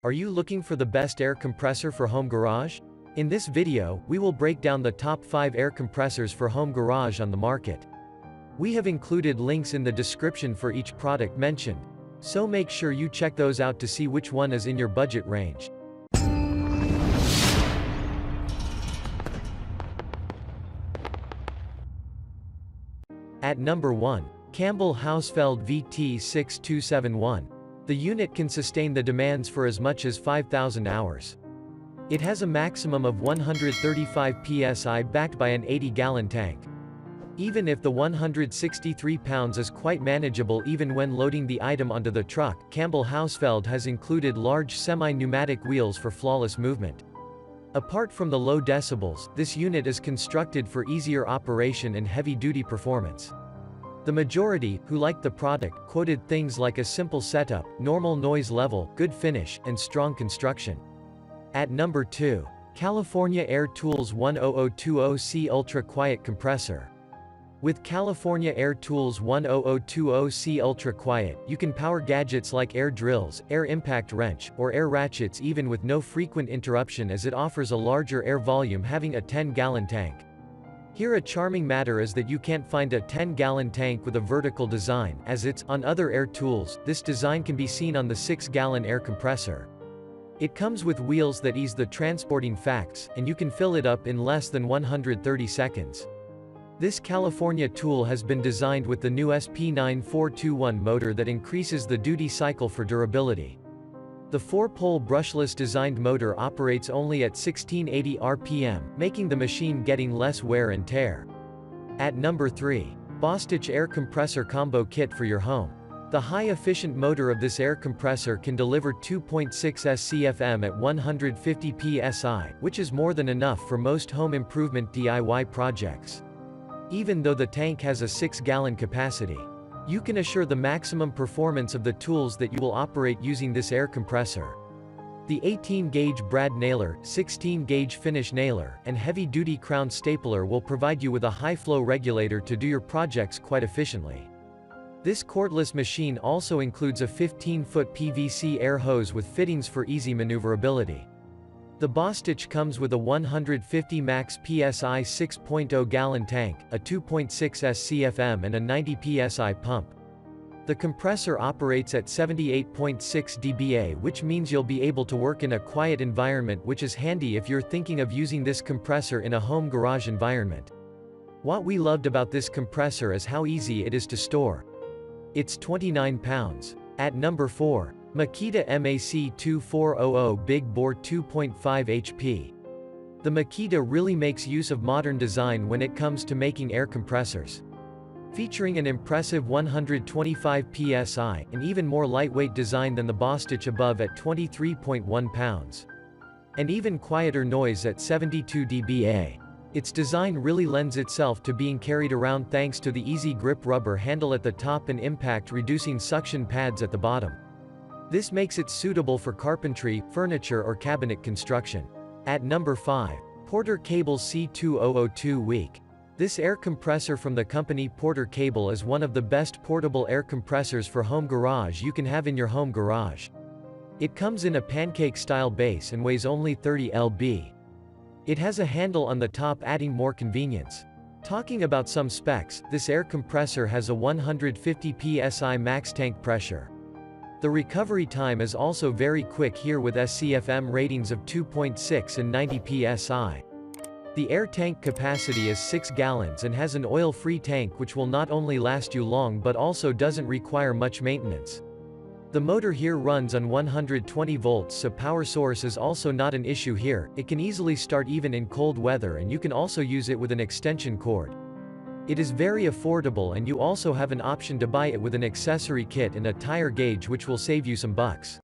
Are you looking for the best air compressor for home garage? In this video, we will break down the top 5 air compressors for home garage on the market. We have included links in the description for each product mentioned, so make sure you check those out to see which one is in your budget range. At number 1. Campbell Hausfeld VT6271. The unit can sustain the demands for as much as 5,000 hours. It has a maximum of 135 psi backed by an 80-gallon tank. Even if the 163 pounds is quite manageable even when loading the item onto the truck, Campbell Hausfeld has included large semi-pneumatic wheels for flawless movement. Apart from the low decibels, this unit is constructed for easier operation and heavy-duty performance. The majority, who liked the product, quoted things like a simple setup, normal noise level, good finish, and strong construction. At number 2. California Air Tools 10020C Ultra Quiet Compressor. With California Air Tools 10020C Ultra Quiet, you can power gadgets like air drills, air impact wrench, or air ratchets even with no frequent interruption, as it offers a larger air volume, having a 10-gallon tank. Here a charming matter is that you can't find a 10-gallon tank with a vertical design, as it's on other air tools. This design can be seen on the 6-gallon air compressor. It comes with wheels that ease the transporting facts, and you can fill it up in less than 130 seconds. This California tool has been designed with the new SP9421 motor that increases the duty cycle for durability. The 4-pole brushless designed motor operates only at 1680 RPM, making the machine getting less wear and tear. At number 3. Bostitch Air Compressor Combo Kit for your home. The high-efficient motor of this air compressor can deliver 2.6 SCFM at 150 psi, which is more than enough for most home improvement DIY projects. Even though the tank has a 6-gallon capacity, you can assure the maximum performance of the tools that you will operate using this air compressor. The 18-gauge brad nailer, 16-gauge finish nailer, and heavy-duty crown stapler will provide you with a high-flow regulator to do your projects quite efficiently. This cordless machine also includes a 15-foot PVC air hose with fittings for easy maneuverability. The Bostitch comes with a 150 max PSI 6.0-gallon tank, a 2.6 SCFM and a 90 PSI pump. The compressor operates at 78.6 dBA, which means you'll be able to work in a quiet environment, which is handy if you're thinking of using this compressor in a home garage environment. What we loved about this compressor is how easy it is to store. It's 29 pounds. At number 4. Makita MAC2400 Big Bore 2.5 HP. The Makita really makes use of modern design when it comes to making air compressors. Featuring an impressive 125 psi, an even more lightweight design than the Bostitch above at 23.1 pounds. And even quieter noise at 72 dBA. Its design really lends itself to being carried around thanks to the easy grip rubber handle at the top and impact-reducing suction pads at the bottom. This makes it suitable for carpentry, furniture or cabinet construction. At number 5. Porter Cable C2002 Weak. This air compressor from the company Porter Cable is one of the best portable air compressors for home garage you can have in your home garage. It comes in a pancake-style base and weighs only 30 lb. It has a handle on the top, adding more convenience. Talking about some specs, this air compressor has a 150 psi max tank pressure. The recovery time is also very quick here with SCFM ratings of 2.6 and 90 psi. The air tank capacity is 6 gallons and has an oil-free tank, which will not only last you long but also doesn't require much maintenance. The motor here runs on 120 volts, so power source is also not an issue here. It can easily start even in cold weather, and you can also use it with an extension cord. It is very affordable, and you also have an option to buy it with an accessory kit and a tire gauge, which will save you some bucks.